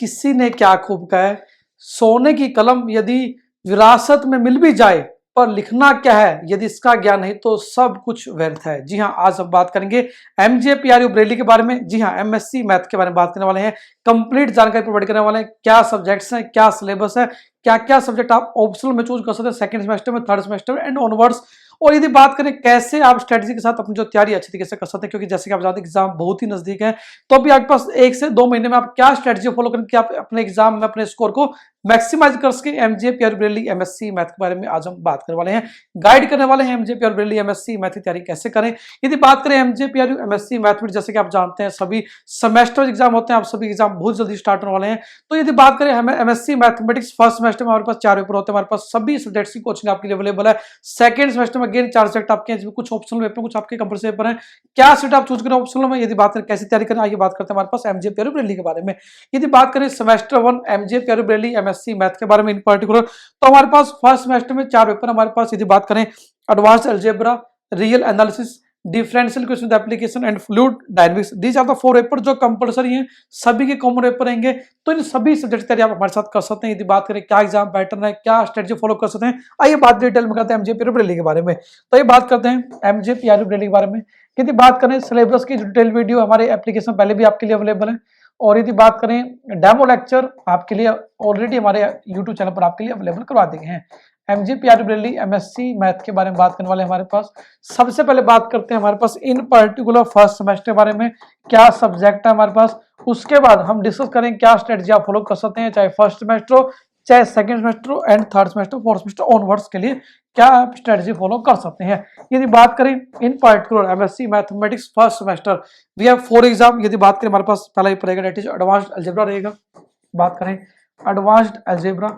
किसी ने क्या खूब कहा है, सोने की कलम यदि विरासत में मिल भी जाए पर लिखना क्या है यदि इसका ज्ञान नहीं तो सब कुछ व्यर्थ है। जी हाँ, आज हम बात करेंगे एमजेपीआरयू बरेली के बारे में। जी हाँ, एमएससी मैथ के बारे में बात करने वाले हैं। कंप्लीट जानकारी प्रोवाइड करने वाले हैं, क्या सब्जेक्ट्स हैं, क्या सिलेबस है, क्या क्या सब्जेक्ट आप ऑप्शनल में चूज कर सकते हैं सेकंड सेमेस्टर में, थर्ड सेमेस्टर में एंड ऑनवर्ड्स। और यदि बात करें कैसे आप स्ट्रेटजी के साथ अपनी जो तैयारी अच्छी तरीके से कर सकते हैं, क्योंकि जैसे कि आप जानते हैं एग्जाम बहुत ही नजदीक है, तो अभी आपके पास 1 से 2 महीने में आप क्या स्ट्रेटजी फॉलो करें कि आप अपने एग्जाम में अपने स्कोर को मैक्सिमाइज कर सके। एमजेपीआरयू बरेली एमएससी मैथ के बारे में आज हम बात करने वाले हैं, गाइड करने वाले हैं एमजेपीआरयू बरेली एमएससी मैथ की तैयारी कैसे करें। यदि बात करें एमजेपीआरयू एमएससी मैथ में, जैसे कि आप जानते हैं सभी सेमेस्टर एग्जाम होते हैं, आप सभी एग्जाम बहुत जल्दी स्टार्ट होने वाले हैं। तो यदि बात करें हमें एमएससी मैथमेटिक्स फर्स्ट सेमेस्टर में हमारे पास 4 पेपर होते हैं, हमारे पास सभी सब्जेक्ट्स की कोचिंग आपके लिए अवेलेबल है। सेकंड सेमेस्टर में अगेन 4 सब्जेक्ट आपके हैं, कुछ ऑप्शनल पेपर, कुछ आपके कंपल्सरी पेपर हैं। क्या सीट आप चूज करें ऑप्शनल में, यदि बात करें कैसी तैयारी करें, आइए बात करते हैं हमारे पास एमजेपीआरयू बरेली के बारे में। यदि बात करें सेमेस्टर 1 एमजेपीआरयू बरेली एमएससी मैथ के बारे में इन पर्टिकुलर, तो हमारे पास फर्स्ट सेमेस्टर में 4 पेपर हमारे पास। यदि बात करें advanced algebra, real analysis, differential equation with application and fluid dynamics, these are the 4 paper जो कंपलसरी हैं, सभी के कॉमन पेपर रहेंगे। तो इन सभी सब्जेक्ट तैयारी आप हमारे साथ कर सकते हैं। यदि बात करें क्या एग्जाम पैटर्न है, क्या स्ट्रेटजी फॉलो कर सकते हैं, आइए बात डिटेल में करते हैं एमजेपीआरयू बरेली के बारे में। तो ये बात करते हैं एमजेपीआरयू बरेली के बारे में। यदि बात करें सिलेबस की डिटेल वीडियो हमारे एप्लीकेशन पहले भी आपके लिए अवेलेबल है, और यदि बात करें डेमो लेक्चर आपके लिए ऑलरेडी हमारे यूट्यूब चैनल पर आपके लिए अवेलेबल करवा दिए हैं। एमजेपीआरयू बरेली एमएससी मैथ के बारे में बात करने वाले हमारे पास। सबसे पहले बात करते हैं हमारे पास इन पर्टिकुलर फर्स्ट सेमेस्टर के बारे में, क्या सब्जेक्ट है हमारे पास। उसके बाद हम डिस्कस करें क्या स्ट्रेटजी आप फॉलो कर सकते हैं, चाहे फर्स्ट सेमेस्टर हो, चाहे सेकंड सेमेस्टर हो and third semester, fourth semester onwards के लिए क्या आप स्ट्रेटजी फॉलो कर सकते हैं। यदि बात करें in particular MSc mathematics first semester, we have 4 exam. यदि बात करें हमारे पास पहला पेपर रहेगा, दैट इज एडवांस्ड अलजेब्रा रहेगा। बात करें एडवांस्ड अलजेब्रा,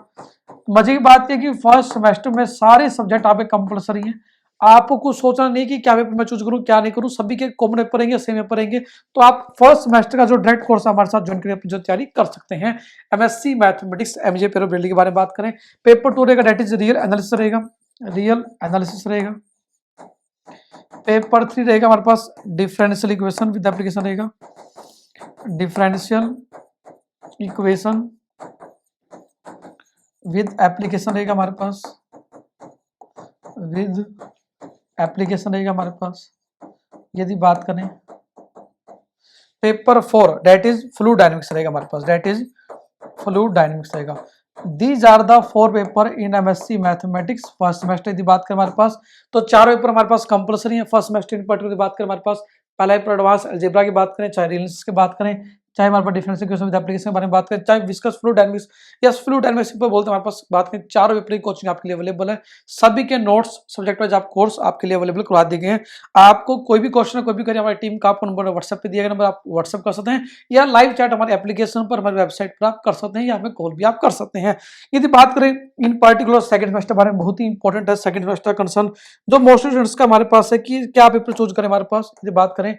मजे की बात है कि फर्स्ट सेमेस्टर में सारे सब्जेक्ट आपके कंपलसरी हैं। आपको कुछ सोचना नहीं कि क्या पेपर मैं चूज करूं क्या नहीं करूं, सभी के कॉमन पेपर रहेंगे, सेम पेपर रहेंगे। तो आप फर्स्ट सेमेस्टर का जो डायरेक्ट कोर्स हमारे साथ ज्वाइन करके जो तैयारी कर सकते हैं। एमएससी मैथमेटिक्स एमजेपीआरयू बरेली के बारे में बात करें, पेपर 2 रहेगा, दैट इज रियल एनालिसिस रहेगा। रियल एनालिसिस रहेगा। पेपर 3 रहेगा हमारे पास डिफरेंशियल इक्वेशन विद एप्लीकेशन रहेगा। डिफरेंशियल इक्वेशन विद एप्लीकेशन रहेगा हमारे पास। विद एप्लीकेशन रहेगा हमारे पास। यदि बात करें paper 4 that is fluid dynamics रहेगा हमारे पास, दैट इज फ्लूइड डायनामिक्स रहेगा। These are the 4 paper in MSc mathematics first semester. यदि बात करें हमारे पास तो 4 पेपर हमारे पास कंपलसरी है फर्स्ट सेमेस्टर। इन पर्टिकुलर बात करें हमारे पास पहला पेपर एडवांस अलजेब्रा की बात करें, चाहे रिलेशंस की बात करें, चाहे हमारे पास डिफरेंशियल इक्वेशन विद एप्लीकेशन के बारे में बात करें, चाहे viscous fluid dynamics, yes fluid dynamics पर बोलते हैं हमारे पास बात करें, 4 पेपर की कोचिंग आपके लिए अवेलेबल है। सभी के नोट्स सब्जेक्ट वाइज आप कोर्स आपके लिए अवेलेबल करवा दिए गए हैं। आपको कोई भी क्वेश्चन कोई भी करिए, हमारी टीम का आपको नंबर व्हाट्सएप पे दिया गया नंबर, आप व्हाट्सएप कर सकते हैं या लाइव चैट हमारे एप्लीकेशन पर हमारी वेबसाइट पर आप कर सकते हैं, या हमें कॉल भी आप कर सकते हैं। यदि बात करें इन पर्टिकुलर सेकंड सेमेस्टर बारे में, बहुत ही इंपॉर्टेंट है सेकंड सेमेस्टर कंसर्न जो मोस्ट स्टूडेंट्स का हमारे पास है कि क्या पेपर चूज करें हमारे पास। यदि बात करें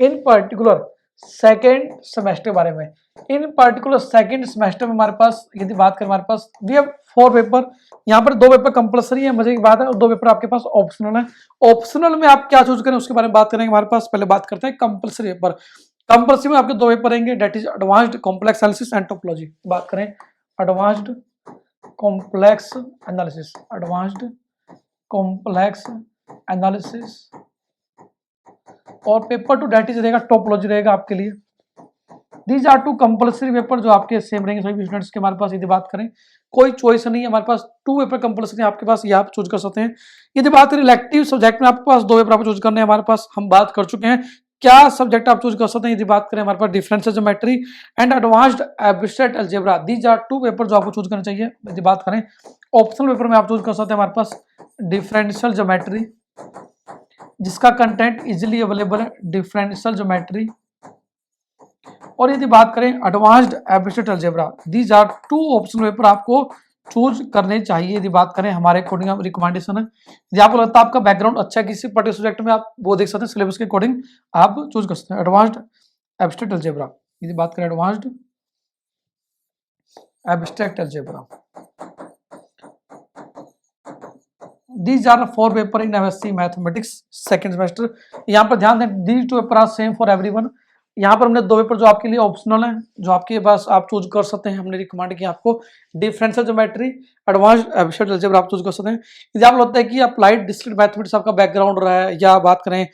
इन पर्टिकुलर सेकेंड सेमेस्टर के बारे में, इन पर्टिकुलर सेकेंड सेमेस्टर में हमारे पास यदि बात करें हमारे पास वी हैव 4 पेपर। यहाँ पर 2 पेपर कंपलसरी है, मजे की बात है, और 2 पेपर आपके पास ऑप्शनल है। ऑप्शनल में आप क्या चूज करें उसके बारे में बात करेंगे हमारे पास। पहले बात करते हैं कंपलसरी पेपर। कंपलसरी में आपके 2 पेपर रहेंगे, that is advanced complex analysis and topology. बात करें advanced complex analysis, advanced complex analysis, और पेपर 2 दैट इज रहेगा टोपोलॉजी रहेगा आपके लिए। दीज आर 2 कंपलसरी पेपर जो आपके सेम रहेंगे सभी स्टूडेंट्स के। हमारे पास यदि बात करें कोई चॉइस नहीं है, हमारे पास 2 पेपर कंपलसरी आपके पास, ये आप चूज कर सकते हैं। यदि बात करें इलेक्टिव सब्जेक्ट में आपके पास 2 पेपर आपको चूज करने हैं, हमारे पास हम बात कर चुके हैं क्या सब्जेक्ट आप चूज कर सकते हैं। यदि बात करें हमारे पास differential geometry and advanced abstract algebra, these are 2 paper जो आपको चूज करना चाहिए। यदि बात करें ऑप्शनल पेपर में आप चूज कर सकते हैं हमारे पास डिफरेंशियल ज्योमेट्री, जिसका कंटेंट इजीली अवेलेबल है, डिफरेंशियल ज्योमेट्री। और यदि बात करें advanced abstract algebra, these are 2 optional paper आपको चूज करने चाहिए। यदि बात करें हमारे अकॉर्डिंग रिकमेंडेशन है, यदि आपको लगता है आपका बैकग्राउंड अच्छा है किसी पर्टिकुलर सब्जेक्ट में, आप वो देख सकते हैं सिलेबस के अकॉर्डिंग आप चूज कर सकते हैं एडवांस्ड एब्स्ट्रैक्ट अलजेब्रा। यदि बात करें advanced abstract algebra, these are 4 paper in MSc mathematics second semester. यहाँ पर ध्यान दें, these 2 paper are same for everyone. यहाँ पर हमने 2 पेपर जो आपके लिए ऑप्शनल है, जो आपके पास आप चूज कर सकते हैं, हमने रिकमेंड किया आपको differential geometry, advanced abstract algebra आप चूज कर सकते हैं। यदि आपको लगता है कि अप्लाइड डिस्क्रीट मैथमेटिक्स आपका बैकग्राउंड रहा है, या बात करें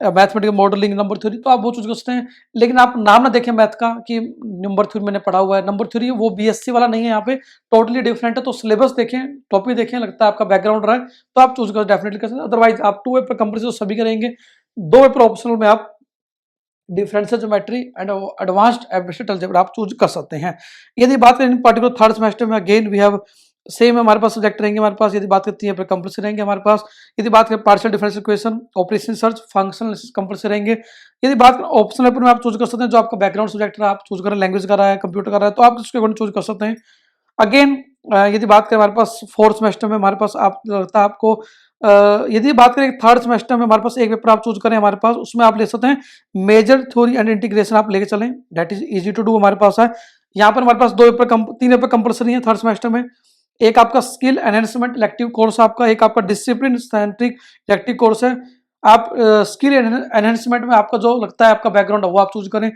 मैथमेटिकल मॉडलिंग, नंबर थ्योरी, तो आप वो चूज कर सकते हैं। लेकिन आप नाम ना देखें मैथ का कि नंबर थ्योरी मैंने पढ़ा हुआ है, नंबर थ्योरी वो बीएससी वाला नहीं है, यहाँ पे टोटली डिफरेंट है। तो सिलेबस देखें, टॉपिक देखें, लगता है आपका बैकग्राउंड रहा है तो आप चूज कर डेफिनेटली कर सकते हैं। अदरवाइज आप 2 पेपर कंपल्सरी तो सभी करेंगे, 2 पेपर ऑप्शनल में आप differential geometry and advanced abstract algebra आप चूज कर सकते हैं। यदि बात करें पर्टिकुलर थर्ड सेमेस्टर में, अगेन वी हैव सेम हमारे पास सब्जेक्ट रहेंगे हमारे पास। यदि बात करती है कंपल्सरी रहेंगे हमारे पास। यदि बात करें partial differential equation, operation search, functional analysis compulsory रहेंगे। यदि बात करें ऑप्शनल पेपर में आप चूज कर सकते हैं जो आपका बैकग्राउंड सब्जेक्ट रहा, आप चूज करें लैंग्वेज का रहा है, कंप्यूटर का रहा है, तो आप उसके अकॉर्डिंग चूज कर सकते हैं। अगेन यदि बात करें हमारे पास फोर्थ सेमेस्टर में हमारे पास आप लगता है आपको यदि बात करें थर्ड सेमेस्टर में हमारे पास एक पेपर आप चूज करें हमारे पास, उसमें आप ले सकते हैं मेजर थ्योरी एंड इंटीग्रेशन आप लेके चलें, that is easy to do हमारे पास है। यहाँ पर हमारे पास 2 पेपर 3 पेपर कंपल्सरी है थर्ड सेमेस्टर में। एक आपका स्किल एनहेंसमेंट इलेक्टिव कोर्स आपका, एक आपका डिसिप्लिन सेंट्रिक इलेक्टिव कोर्स है। आप स्किल एनहेंसमेंट में आपका जो लगता है आपका बैकग्राउंड है वो आप चूज करें।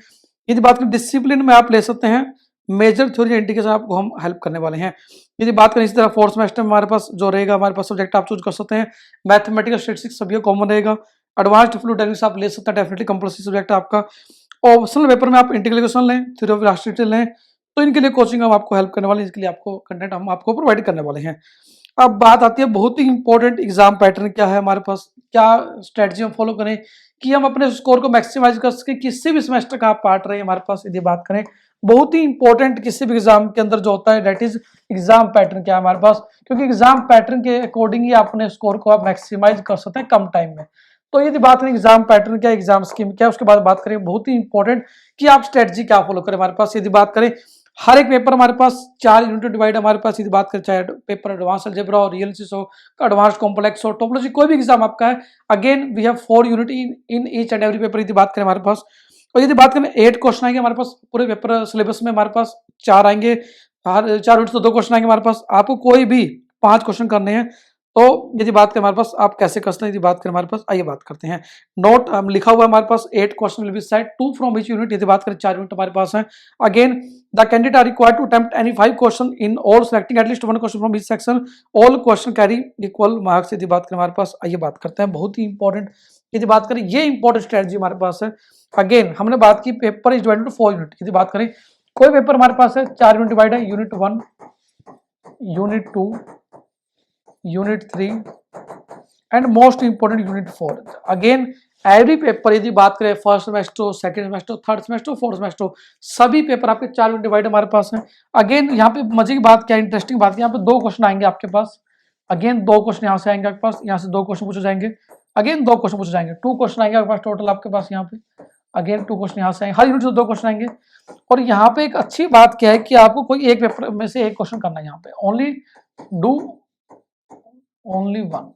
यदि बात करें डिसिप्लिन में आप ले सकते हैं मेजर थ्योरी इंटीग्रेशन, आपको हम हेल्प करने वाले हैं। यदि बात करें इसी तरह फोर्थ सेमेस्टर में हमारे पास जो रहेगा हमारे पास सब्जेक्ट आप चूज कर सकते हैं मैथमेटिकल स्टैटिस्टिक्स, सभी कॉमन रहेगा। एडवांस्ड फ्लूइड डायनामिक्स आप ले सकते हैं, डेफिनेटली कंपल्सरी सब्जेक्ट है आपका। ऑप्शनल पेपर में आप इंटीग्रल इक्वेशन लें, थ्योरी ऑफ इलास्टिसिटी लें, तो इनके लिए कोचिंग हम आपको हेल्प करने वाले हैं, इसके लिए आपको कंटेंट हम आपको प्रोवाइड करने वाले हैं। अब बात आती है बहुत ही इंपॉर्टेंट एग्जाम पैटर्न क्या है हमारे पास, क्या स्ट्रेटजी हम फॉलो करें कि हम अपने स्कोर को मैक्सिमाइज कर सके किसी भी सेमेस्टर का आप पार्ट रहे हमारे पास। यदि बात करें बहुत ही इंपॉर्टेंट किसी भी एग्जाम के अंदर जो होता है दैट इज एग्जाम पैटर्न क्या है हमारे पास, क्योंकि एग्जाम पैटर्न के अकॉर्डिंग ही अपने स्कोर को आप मैक्सिमाइज कर सकते हैं कम टाइम में। तो यदि बात करें एग्जाम पैटर्न क्या, एग्जाम स्कीम क्या, उसके बाद बात करें बहुत ही इंपॉर्टेंट कि आप स्ट्रेटजी क्या फॉलो करें हमारे पास। यदि बात करें हर एक पेपर हमारे पास 4 यूनिट डिवाइड हमारे पास। यदि बात करें चाहे पेपर एडवांस अलजेब्रा और रियल हो, एडवांस कॉम्प्लेक्स हो, टोपोलॉजी, कोई भी एग्जाम आपका है, again we have 4 unit in each and every paper. यदि बात करें हमारे पास, और यदि बात करें 8 क्वेश्चन आएंगे हमारे पास पूरे पेपर सिलेबस में, हमारे पास 4 आएंगे, हर 4 यूनिट तो 2 क्वेश्चन आएंगे हमारे पास। आपको कोई भी 5 क्वेश्चन करने हैं। तो यदि बात करें हमारे पास आप कैसे कर सकते हैं, यदि बात करें हमारे पास, आइए बात करते हैं। नोट लिखा हुआ है हमारे पास 8 question will be set 2 from each unit. यदि बात करें 4 यूनिट हमारे पास है। Again the candidate are required to attempt any 5 question in all, selecting at least 1 question from each section, all question carry equal marks. यदि बात करें हमारे पास, आइए बात करते हैं बहुत ही इंपॉर्टेंट। यदि बात करें ये इंपॉर्टेंट स्ट्रेटजी हमारे पास है। अगेन हमने बात की paper is divided to 4 unit. यदि बात करें कोई पेपर हमारे पास है 4 यूनिट डिवाइड है, unit 1, unit 2, unit 3 and most important unit 4। Again every paper यदि बात करें first semester, second semester, third semester, fourth semester, सभी पेपर आपके 4 यूनिट डिवाइड हमारे पास है। अगेन यहाँ पे मजे की बात क्या, इंटरेस्टिंग बात, यहाँ पे 2 क्वेश्चन आएंगे आपके पास। अगेन 2 क्वेश्चन यहाँ से आएंगे आपके पास, यहाँ से 2 क्वेश्चन पूछे जाएंगे, अगेन 2 क्वेश्चन पूछे जाएंगे, 2 क्वेश्चन आएंगे आपके पास टोटल आपके पास यहाँ पे। अगेन 2 क्वेश्चन यहाँ से आएंगे, हर यूनिट से 2 क्वेश्चन आएंगे। और यहाँ पे एक अच्छी बात क्या है कि आपको कोई एक पेपर में से एक क्वेश्चन करना है, यहाँ पे ओनली डू ओनली 1।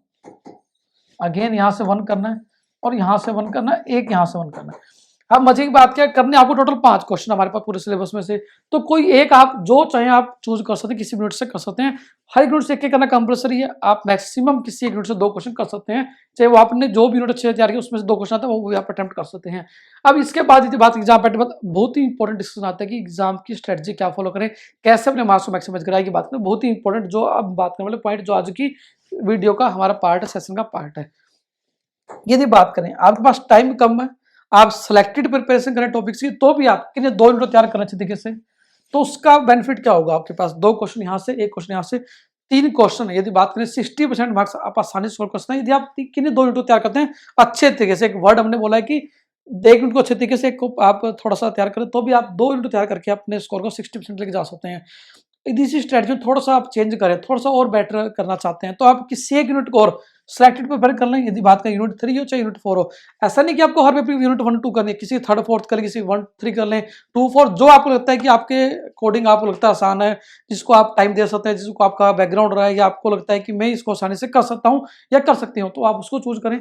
अगेन यहाँ से 1 करना है और यहाँ से 1 करना है, एक यहाँ से 1 करना है। अब मजे की बात क्या करने आपको टोटल 5 क्वेश्चन हमारे पास पूरे सिलेबस में से, तो कोई एक आप जो चाहे आप चूज कर सकते हैं, किसी भी यूनिट से कर सकते हैं। हर एक यूनिट से एक करना कंपलसरी है। आप मैक्सिमम किसी एक यूनिट से 2 क्वेश्चन कर सकते हैं, चाहे वो आपने जो भी यूनिट अच्छे तैयार किया उसमें से 2 क्वेश्चन आता है वो भी आप अटेम्प्ट कर सकते हैं। अब इसके बाद यदि बात एग्जाम पैटर्न, बहुत ही इंपॉर्टेंट डिस्कशन आता है कि एग्जाम की स्ट्रेटजी क्या फॉलो करें, कैसे अपने मार्क्स को मैक्सिमाइज कराएगी बात करें। बहुत ही इंपॉर्टेंट जो अब बात करने वाले पॉइंट जो आज की वीडियो का हमारा पार्ट है, सेशन का पार्ट है। यदि बात करें आपके पास टाइम कम है, आप सिलेक्टेड प्रिपरेशन करें टॉपिक्स की, तो भी आप कितने 2 यूनिट तैयार करना अच्छे तरीके से, तो उसका बेनिफिट क्या होगा, आपके पास 2 क्वेश्चन यहाँ से, 1 क्वेश्चन यहाँ से, 3 क्वेश्चन है। यदि बात करें 60% मार्क्स आप आसानी से स्कोर कर सकते हैं यदि आप कितने 2 यूनिट तैयार करते हैं अच्छे तरीके से। एक वर्ड हमने बोला है कि 1 यूनिट को अच्छे तरीके से आप थोड़ा सा तैयार करें, तो भी आप 2 यूनिट तैयार करके अपने स्कोर को 60% लेके जा सकते हैं। यदि इसी स्ट्रेटजी में थोड़ा सा आप चेंज करें, थोड़ा सा और बेटर करना चाहते हैं, तो आप किसी एक यूनिट को और सिलेक्टेड पेपर कर लें। यदि बात करें यूनिट 3 हो चाहे यूनिट 4 हो, ऐसा नहीं कि आपको हर पेपर यूनिट 1 2 करनी है, किसी 3rd 4th कर, किसी 1 3 कर लें, 2 4 जो आपको लगता है कि आपके कोडिंग आपको लगता है आसान है, जिसको आप टाइम दे सकते हैं, जिसको आपका बैकग्राउंड रहा है, या आपको लगता है कि मैं इसको आसानी से कर सकता हूँ या कर सकती हूँ, तो आप उसको चूज करें।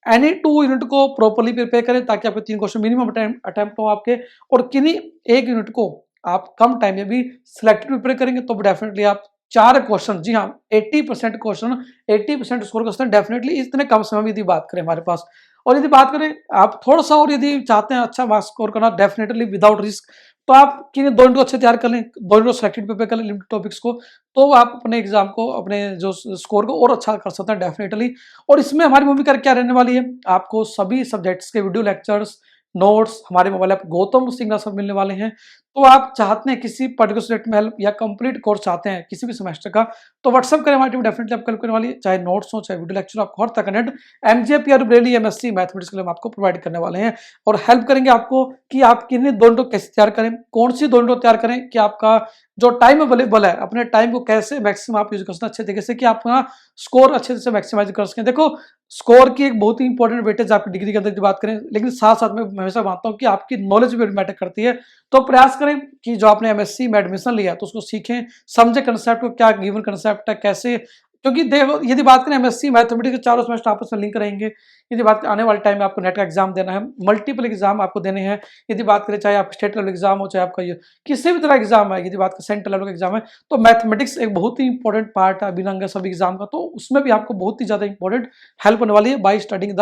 एनी 2 यूनिट को प्रॉपरली प्रिपेयर करें ताकि आपके 3 क्वेश्चन मिनिमम अटेम्प्ट हो आपके, और किन्हीं एक यूनिट को आप कम टाइम में भी सिलेक्टेड प्रिपेयर करेंगे तो डेफिनेटली आप 4 क्वेश्चन, जी हाँ 80% क्वेश्चन 80% स्कोर कर सकते हैं डेफिनेटली इतने कम समय में। यदि बात करें हमारे पास, और यदि बात करें आप थोड़ा सा और यदि चाहते हैं अच्छा मार्क्स स्कोर करना डेफिनेटली विदाउट रिस्क, तो आप किन्हीं 2 इंटू अच्छे तैयार कर लें, 2 इंटू सेलेक्टेड पेपर कर लें लिमिटेड टॉपिक्स को, तो आप अपने एग्जाम को, अपने जो स्कोर को और अच्छा कर सकते हैं डेफिनेटली। और इसमें हमारी भूमिका क्या रहने वाली है, आपको सभी सब्जेक्ट्स के वीडियो लेक्चर्स, नोट्स हमारे मोबाइल ऐप गौतम सिंह सब मिलने वाले हैं। तो आप चाहते हैं किसी पर्टिकुलर सब्जेक्ट में हेल्प या कंप्लीट कोर्स चाहते हैं किसी भी सेमेस्टर का, तो व्हाट्सअप करें, हमारी टीम डेफिनेटली आपको हेल्प करने वाली है। चाहे नोट्स हो, चाहे वीडियो लेक्चर, आपको हर तरह का नेट एमजेपीआर बरेली एमएससी मैथमेटिक्स के लिए हम आपको प्रोवाइड करने वाले हैं। और हेल्प करेंगे आपको कि आप किन्हीं दोनों कैसे तैयार करें, कौन सी दोनों तैयार करें, कि आपका जो टाइम अवेलेबल है अपने टाइम को कैसे मैक्सिमम आप यूज कर सकते हैं अच्छे तरीके से, कि आप अपना स्कोर अच्छे से मैक्सिमाइज कर सकें। देखो स्कोर की एक बहुत ही इंपॉर्टेंट वेटेज आपकी डिग्री के अंदर की बात करें, लेकिन साथ साथ में हमेशा मानता हूं कि आपकी नॉलेज भी मैटर करती है। तो प्रयास करें कि जो आपने एमएससी में एडमिशन लिया तो उसको सीखें, समझे कंसेप्ट को, क्या गिवन कंसेप्ट है, कैसे, क्योंकि देखो यदि बात करें एमएससी मैथमेटिक्स के चारों सेमेस्टर आपस में लिंक रहेंगे। यदि बात आने वाले टाइम में आपको नेट का एग्जाम देना है, मल्टीपल एग्जाम आपको देने हैं, यदि बात करें चाहे आप स्टेट लेवल एग्जाम हो, चाहे आपका ये किसी भी तरह एग्जाम है, यदि बात करें सेंट्रल लेवल का एग्जाम है, तो मैथमेटिक्स एक बहुत ही इंपॉर्टेंट पार्ट है अभिनंग है सभी एग्जाम का, तो उसमें भी आपको बहुत ही ज्यादा इंपॉर्टेंट हेल्प होने वाली है बाई स्टडिंग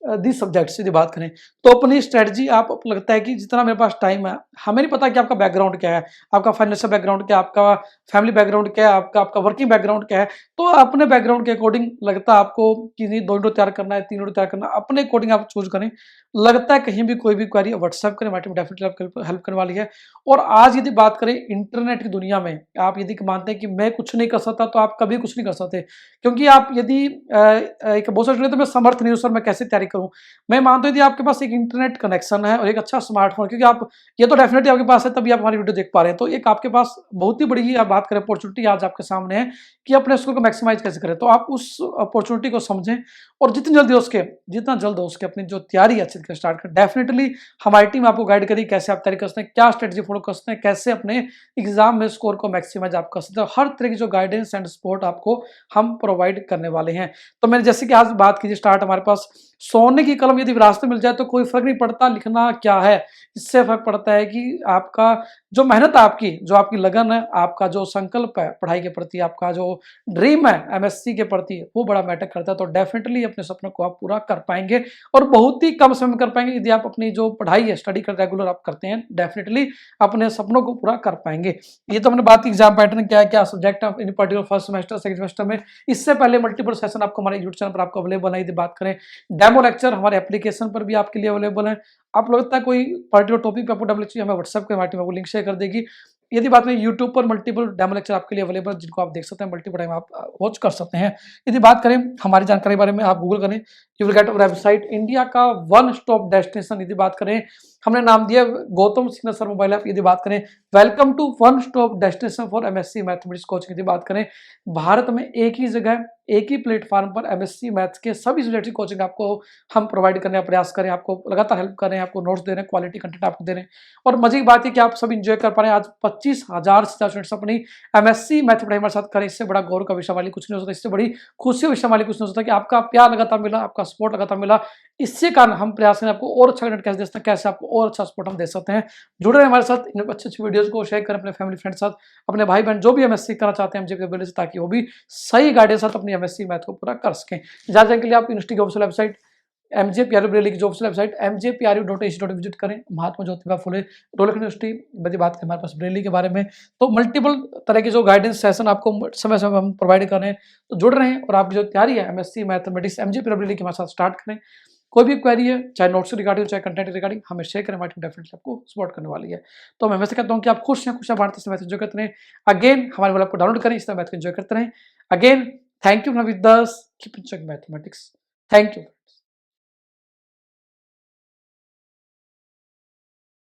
दी सब्जेक्ट्स। यदि बात करें तो अपनी स्ट्रेटजी, आप लगता है कि जितना मेरे पास टाइम है, हमें नहीं पता कि आपका बैकग्राउंड क्या है, आपका फाइनेंशियल बैकग्राउंड क्या है, आपका फैमिली बैकग्राउंड क्या है, आपका वर्किंग बैकग्राउंड क्या है, तो अपने बैकग्राउंड के अकॉर्डिंग लगता है आपको कि नहीं 2 इंटू तैयार करना है, 3 इंटू तैयार करना है, अपने अकॉर्डिंग आप चूज करें। लगता है कहीं भी कोई भी क्वेरी व्हाट्सएप करें, हमारी टीम डेफिनेटली आपको हेल्प करने वाली है। और आज यदि बात करें इंटरनेट की दुनिया में, आप यदि मानते हैं कि मैं कुछ नहीं कर सकता, तो आप कभी कुछ नहीं कर सकते, क्योंकि आप यदि एक बहुत सारे तो मैं समर्थ नहीं हूँ सर, मैं कैसे तैयारी करूँ, मैं मानता हूँ यदि आपके पास एक इंटरनेट कनेक्शन है और एक अच्छा स्मार्टफोन, क्योंकि आप ये तो डेफिनेटली आपके पास है तभी आप हमारी वीडियो देख पा रहे हैं, तो एक आपके पास बहुत ही बड़ी आप बात करें अपॉर्चुनिटी आज आपके सामने है कि अपने स्कोर को मैक्सिमाइज कैसे करें। तो आप उस अपॉर्चुनिटी को समझें और जितना जल्द हो उसके अपनी जो तैयारी अच्छी तरह स्टार्ट करें। डेफिनेटली हमारी टीम आपको गाइड करेगी कैसे आप तैयारी कर सकते हैं, क्या स्ट्रेटजी फॉलो कर सकते हैं, कैसे अपने एग्जाम में स्कोर को मैक्सिमाइज आप कर सकते हैं। हर तरह की जो गाइडेंस एंड सपोर्ट आपको हम प्रोवाइड करने वाले हैं। तो मैंने जैसे कि आज बात कीजिए स्टार्ट, हमारे पास सोने की कलम यदि विरासत में मिल जाए तो कोई फर्क नहीं पड़ता लिखना क्या है, इससे फर्क पड़ता है कि आपका जो मेहनत है, आपकी जो आपकी लगन है, आपका जो संकल्प है पढ़ाई के प्रति, आपका जो ड्रीम है एमएससी के प्रति, वो बड़ा मैटर करता है। तो डेफिनेटली अपने सपनों को आप पूरा कर पाएंगे और बहुत ही कम समय में कर पाएंगे यदि आप अपनी जो पढ़ाई है, स्टडी कर रेगुलर आप करते हैं, डेफिनेटली अपने सपनों को पूरा कर पाएंगे। ये तो हमने बात की एग्जाम पैटर्न क्या है, क्या सब्जेक्ट है इन particular first semester second semester में। इससे पहले मल्टीपल सेशन आपको हमारे यूट्यूब चैनल पर आपको अवेलेबल है। यदि बात करें डेमो लेक्चर हमारे एप्लीकेशन पर भी आपके लिए अवेलेबल है। आप लगता है कोई पर्टिकुलर टॉपिक पे आपको डेमो लेक्चर हमें व्हाट्सएप के माध्यम में लिंक शेयर कर देगी। यदि बात करें यूट्यूब पर मल्टीपल डेमो लेक्चर आपके लिए अवेलेबल, जिनको आप देख सकते हैं, मल्टीपल टाइम आप वॉच कर सकते हैं। यदि बात करें हमारी जानकारी के बारे में, आप गूगल करें, you will get website India का वन स्टॉप डेस्टिनेशन। यदि बात करें हमने नाम दिया Gautam Singh sir mobile app. यदि बात करें welcome to one stop destination for MSc mathematics coaching. यदि बात करें भारत में एक ही जगह एक ही प्लेटफॉर्म पर एमएससी मैथ्स के सभी सब्जेक्ट की कोचिंग आपको हम प्रोवाइड करने का प्रयास करें, आपको लगातार हेल्प करें, आपको नोट्स दे रहे हैं, क्वालिटी कंटेंट आपको दे रहे हैं। और मजे की बात है कि आप सब इंजॉय कर पा रहे हैं। आज 25,000 से ज्यादा स्टूडेंट्स अपनी एमएससी मैथ पढ़ाई हमारे साथ करें, इससे बड़ा गौरव का विषय वाली कुछ नहीं हो सकता, इससे बड़ी खुशी विषय वाली कुछ नहीं हो सकता कि आपका प्यार लगातार मिला, आपका सपोर्ट लगातार मिला। इससे कारण हम प्रयास करें आपको और अच्छा कंटेंट कैसे दे सकते हैं, कैसे आपको और अच्छा सपोर्ट हम दे सकते हैं। जुड़े रहे हमारे साथ, इन अच्छी अच्छी वीडियोस को शेयर करें अपने फैमिली फ्रेंड साथ, अपने भाई बहन जो भी एमएससी करना चाहते हैं एमजेपी से, ताकि वो भी सही गाइडेंस साथ अपनी एमएससी मैथ को पूरा कर सकें। जानने के लिए आप यूनिवर्सिटी की ऑफिशियल वेबसाइट एमजेपीआरयू बरेली की जो ऑफिशियल वेबसाइट mjpru.ac.in विजिट करें। महात्मा ज्योतिबा फुले रूरल यूनिवर्सिटी यदि बात करें हमारे पास बरेली के बारे में, तो मल्टीपल तरह के जो गाइडेंस सेशन आपको समय समय हम प्रोवाइड कर रहे हैं। तो जुड़ रहे हैं और आपकी जो तैयारी है एमएससी मैथमेटिक्स एमजेपीआरयू बरेली के हमारे साथ स्टार्ट करें। कोई भी क्वेरी है, चाहे नोट्स रिगार्डिंग, चाहे कंटेंट रिगार्डिंग, हमें शेयर करें, हमारी टीम डेफिनेटली आपको सपोर्ट करने वाली है। तो मैं वैसे कहता हूँ कि आप खुश हैं, खुश हैं, भारत से मैथ एंजॉय करते रहें। अगेन हमारे वाला आपको डाउनलोड करें, इस तरह मैथ को एंजॉय करते रहें। अगेन थैंक यू विद दस keep enjoying mathematics. Thank you.